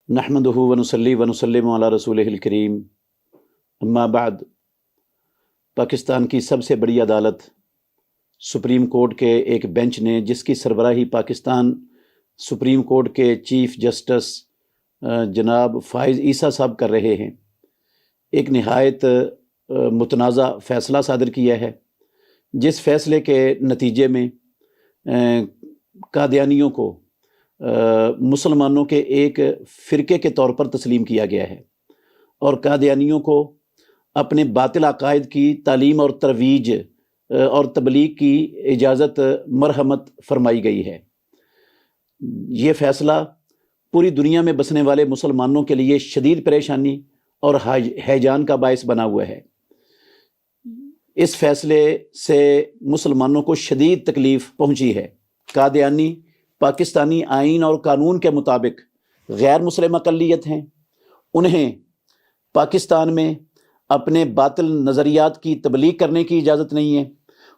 نحمدہ ونصلی ونسلم علی رسولہ الکریم اما بعد۔ پاکستان کی سب سے بڑی عدالت سپریم کورٹ کے ایک بینچ نے، جس کی سربراہی پاکستان سپریم کورٹ کے چیف جسٹس جناب فائز عیسیٰ صاحب کر رہے ہیں، ایک نہایت متنازع فیصلہ صادر کیا ہے، جس فیصلے کے نتیجے میں قادیانیوں کو مسلمانوں کے ایک فرقے کے طور پر تسلیم کیا گیا ہے، اور قادیانیوں کو اپنے باطل عقائد کی تعلیم اور ترویج اور تبلیغ کی اجازت مرحمت فرمائی گئی ہے۔ یہ فیصلہ پوری دنیا میں بسنے والے مسلمانوں کے لیے شدید پریشانی اور ہیجان کا باعث بنا ہوا ہے۔ اس فیصلے سے مسلمانوں کو شدید تکلیف پہنچی ہے۔ قادیانی پاکستانی آئین اور قانون کے مطابق غیر مسلم اقلیت ہیں، انہیں پاکستان میں اپنے باطل نظریات کی تبلیغ کرنے کی اجازت نہیں ہے،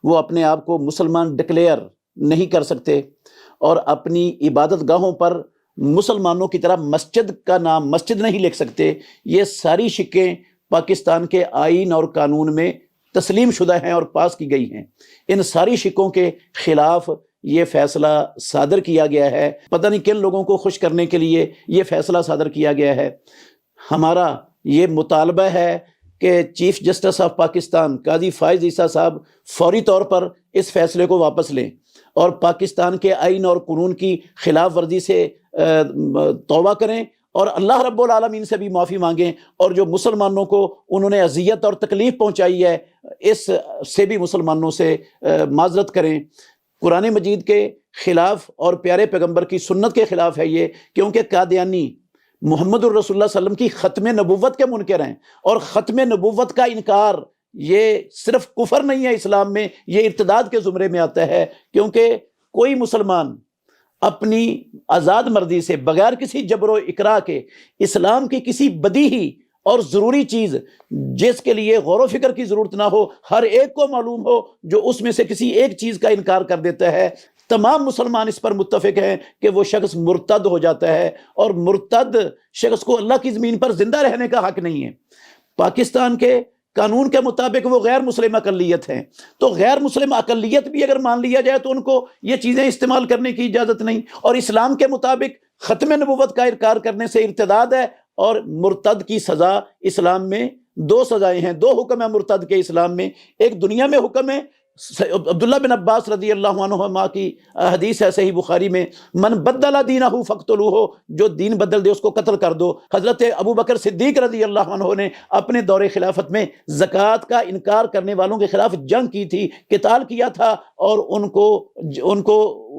وہ اپنے آپ کو مسلمان ڈکلیئر نہیں کر سکتے، اور اپنی عبادت گاہوں پر مسلمانوں کی طرح مسجد کا نام مسجد نہیں لکھ سکتے۔ یہ ساری شقیں پاکستان کے آئین اور قانون میں تسلیم شدہ ہیں اور پاس کی گئی ہیں۔ ان ساری شقوں کے خلاف یہ فیصلہ صادر کیا گیا ہے۔ پتہ نہیں کن لوگوں کو خوش کرنے کے لیے یہ فیصلہ صادر کیا گیا ہے۔ ہمارا یہ مطالبہ ہے کہ چیف جسٹس آف پاکستان قاضی فائز عیسیٰ صاحب فوری طور پر اس فیصلے کو واپس لیں اور پاکستان کے آئین اور قانون کی خلاف ورزی سے توبہ کریں، اور اللہ رب العالمین سے بھی معافی مانگیں، اور جو مسلمانوں کو انہوں نے اذیت اور تکلیف پہنچائی ہے اس سے بھی مسلمانوں سے معذرت کریں۔ قرآن مجید کے خلاف اور پیارے پیغمبر کی سنت کے خلاف ہے یہ، کیونکہ قادیانی محمد الرسول اللہ صلی اللہ علیہ وسلم کی ختم نبوت کے منکر ہیں، اور ختم نبوت کا انکار یہ صرف کفر نہیں ہے اسلام میں، یہ ارتداد کے زمرے میں آتا ہے، کیونکہ کوئی مسلمان اپنی آزاد مرضی سے بغیر کسی جبر و اکراہ کے اسلام کی کسی بدیہی اور ضروری چیز جس کے لیے غور و فکر کی ضرورت نہ ہو، ہر ایک کو معلوم ہو، جو اس میں سے کسی ایک چیز کا انکار کر دیتا ہے، تمام مسلمان اس پر متفق ہیں کہ وہ شخص مرتد ہو جاتا ہے، اور مرتد شخص کو اللہ کی زمین پر زندہ رہنے کا حق نہیں ہے۔ پاکستان کے قانون کے مطابق وہ غیر مسلم اقلیت ہیں، تو غیر مسلم اقلیت بھی اگر مان لیا جائے تو ان کو یہ چیزیں استعمال کرنے کی اجازت نہیں، اور اسلام کے مطابق ختم نبوت کا انکار کرنے سے ارتداد ہے، اور مرتد کی سزا اسلام میں 2 سزائیں ہیں، 2 حکم ہیں مرتد کے اسلام میں۔ ایک دنیا میں حکم ہے، عبداللہ بن عباس رضی اللہ عنہما کی حدیث ہے صحیح بخاری میں، من بدل دینہ فاقتلوہ، جو دین بدل دے اس کو قتل کر دو۔ حضرت ابو بکر صدیق رضی اللہ عنہ نے اپنے دور خلافت میں زکوٰۃ کا انکار کرنے والوں کے خلاف جنگ کی تھی، قتال کیا تھا، اور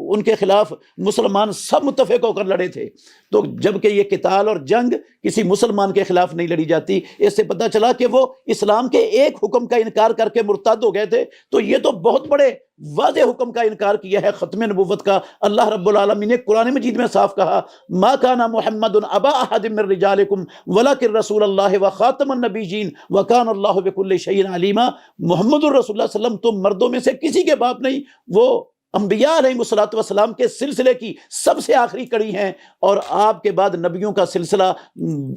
ان کے خلاف مسلمان سب متفق ہو کر لڑے تھے۔ تو جب کہ یہ قتال اور جنگ کسی مسلمان کے خلاف نہیں لڑی جاتی، اس سے پتہ چلا کہ وہ اسلام کے ایک حکم کا انکار کر کے مرتد ہو گئے تھے۔ تو یہ تو بہت بڑے واضح حکم کا انکار کیا ہے ختم نبوت کا۔ اللہ رب العالمین نے قرآن مجید میں صاف کہا، ما کان محمد ابا احد من رجالکم ولکن رسول اللہ وخاتم النبیین وکان اللہ بکل شیء علیما۔ محمد الرسول اللہ صلی اللہ علیہ وسلم تم مردوں میں سے کسی کے باپ نہیں، وہ انبیاء علیہ الصلوۃ کے سلسلے کی سب سے آخری کڑی ہیں، اور آپ کے بعد نبیوں کا سلسلہ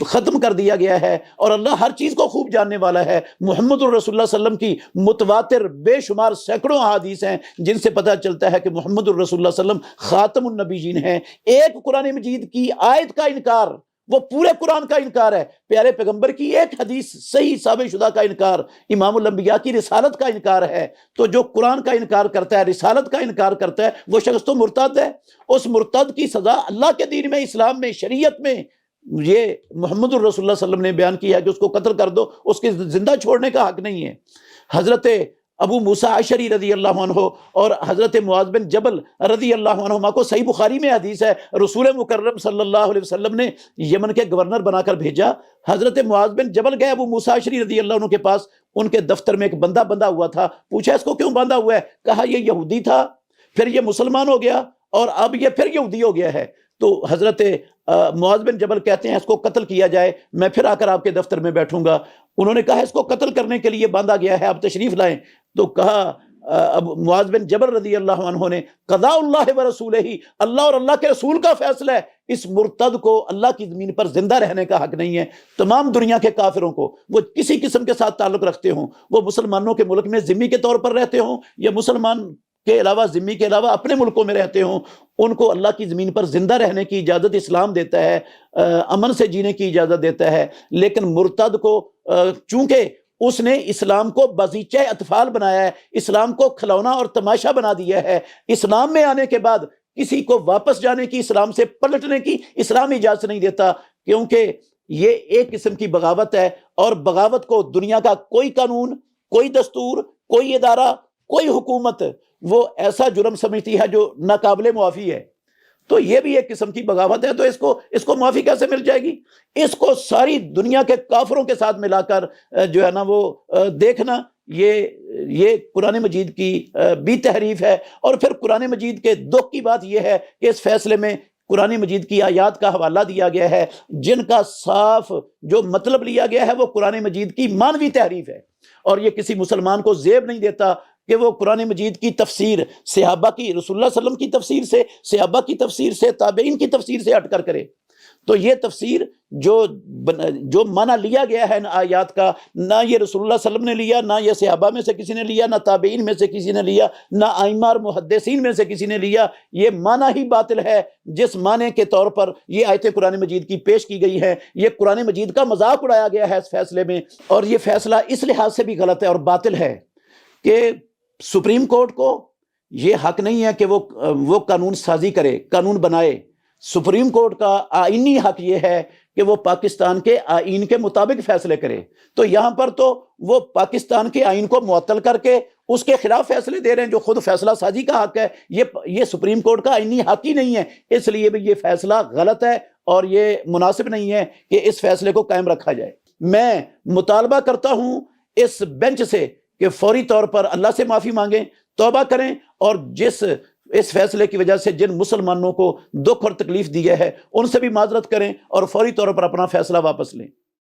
ختم کر دیا گیا ہے، اور اللہ ہر چیز کو خوب جاننے والا ہے۔ محمد الرسول اللہ صلی اللہ علیہ وسلم کی متواتر بے شمار سینکڑوں احادیث ہیں جن سے پتہ چلتا ہے کہ محمد الرسول اللہ صلی اللہ علیہ وسلم خاتم النبیین ہیں۔ ایک قرآن مجید کی آیت کا انکار وہ پورے قرآن کا انکار ہے، پیارے پیغمبر کی ایک حدیث صحیح ثابت شدہ کا انکار، امام الانبیاء کی رسالت کا انکار ہے۔ تو جو قرآن کا انکار کرتا ہے، رسالت کا انکار کرتا ہے، وہ شخص تو مرتد ہے۔ اس مرتد کی سزا اللہ کے دین میں، اسلام میں، شریعت میں یہ محمد الرسول اللہ صلی اللہ علیہ وسلم نے بیان کیا ہے کہ اس کو قتل کر دو، اس کے زندہ چھوڑنے کا حق نہیں ہے۔ حضرت ابو موسیٰ اشعری رضی اللہ عنہ اور حضرت معاذ بن جبل رضی اللہ عنہما کو صحیح بخاری میں حدیث ہے، رسول مکرم صلی اللہ علیہ وسلم نے یمن کے گورنر بنا کر بھیجا۔ حضرت معاذ بن جبل گئے ابو موسیٰ اشعری رضی اللہ عنہ کے پاس، ان کے دفتر میں ایک بندہ بندھا ہوا تھا، پوچھا اس کو کیوں باندھا ہوا ہے؟ کہا یہ یہودی تھا، پھر یہ مسلمان ہو گیا، اور اب یہ پھر یہودی ہو گیا ہے۔ تو حضرت معاذ بن جبل کہتے ہیں اس کو قتل کیا جائے، میں پھر آ کر آپ کے دفتر میں بیٹھوں گا۔ انہوں نے کہا اس کو قتل کرنے کے لیے باندھا گیا ہے، آپ تشریف لائیں۔ تو کہا اب معاذ بن جبل رضی اللہ عنہ نے، قضاء اللہ و رسولہ، اللہ اور اللہ کے رسول کا فیصلہ ہے، اس مرتد کو اللہ کی زمین پر زندہ رہنے کا حق نہیں ہے۔ تمام دنیا کے کافروں کو، وہ کسی قسم کے ساتھ تعلق رکھتے ہوں، وہ مسلمانوں کے ملک میں ذمی کے طور پر رہتے ہوں یا مسلمان کے علاوہ ذمی کے علاوہ اپنے ملکوں میں رہتے ہوں، ان کو اللہ کی زمین پر زندہ رہنے کی اجازت اسلام دیتا ہے، امن سے جینے کی اجازت دیتا ہے۔ لیکن مرتد کو چونکہ اس نے اسلام کو بازیچہ اطفال بنایا ہے، اسلام کو کھلونا اور تماشا بنا دیا ہے، اسلام میں آنے کے بعد کسی کو واپس جانے کی، اسلام سے پلٹنے کی اسلام اجازت نہیں دیتا، کیونکہ یہ ایک قسم کی بغاوت ہے، اور بغاوت کو دنیا کا کوئی قانون، کوئی دستور، کوئی ادارہ، کوئی حکومت وہ ایسا جرم سمجھتی ہے جو ناقابل معافی ہے۔ تو یہ بھی ایک قسم کی بغاوت ہے، تو اس کو معافی کیسے مل جائے گی؟ اس کو ساری دنیا کے کافروں کے ساتھ ملا کر جو ہے نا وہ دیکھنا، یہ قرآن مجید کی بھی تحریف ہے۔ اور پھر قرآن مجید کے دکھ کی بات یہ ہے کہ اس فیصلے میں قرآن مجید کی آیات کا حوالہ دیا گیا ہے جن کا صاف جو مطلب لیا گیا ہے وہ قرآن مجید کی مانوی تحریف ہے، اور یہ کسی مسلمان کو زیب نہیں دیتا کہ وہ قرآن مجید کی تفسیر صحابہ کی، رسول اللہ صلی اللہ علیہ وسلم کی تفسیر سے، صحابہ کی تفسیر سے، تابعین کی تفسیر سے ہٹ کر کرے۔ تو یہ تفسیر جو معنی لیا گیا ہے ان آیات کا، نہ یہ رسول اللہ صلی اللہ علیہ وسلم نے لیا، نہ یہ صحابہ میں سے کسی نے لیا، نہ تابعین میں سے کسی نے لیا، نہ ائمہ اور محدثین میں سے کسی نے لیا۔ یہ معنی ہی باطل ہے جس معنی کے طور پر یہ آیتیں قرآن مجید کی پیش کی گئی ہیں۔ یہ قرآن مجید کا مذاق اڑایا گیا ہے اس فیصلے میں، اور یہ فیصلہ اس لحاظ سے بھی غلط ہے اور باطل ہے کہ سپریم کورٹ کو یہ حق نہیں ہے کہ وہ قانون سازی کرے، قانون بنائے۔ سپریم کورٹ کا آئینی حق یہ ہے کہ وہ پاکستان کے آئین کے مطابق فیصلے کرے۔ تو یہاں پر تو وہ پاکستان کے آئین کو معطل کر کے اس کے خلاف فیصلے دے رہے ہیں جو خود فیصلہ سازی کا حق ہے۔ یہ سپریم کورٹ کا آئینی حق ہی نہیں ہے، اس لیے بھی یہ فیصلہ غلط ہے اور یہ مناسب نہیں ہے کہ اس فیصلے کو قائم رکھا جائے۔ میں مطالبہ کرتا ہوں اس بینچ سے کہ فوری طور پر اللہ سے معافی مانگیں، توبہ کریں، اور اس فیصلے کی وجہ سے جن مسلمانوں کو دکھ اور تکلیف دی ہے ان سے بھی معذرت کریں اور فوری طور پر اپنا فیصلہ واپس لیں۔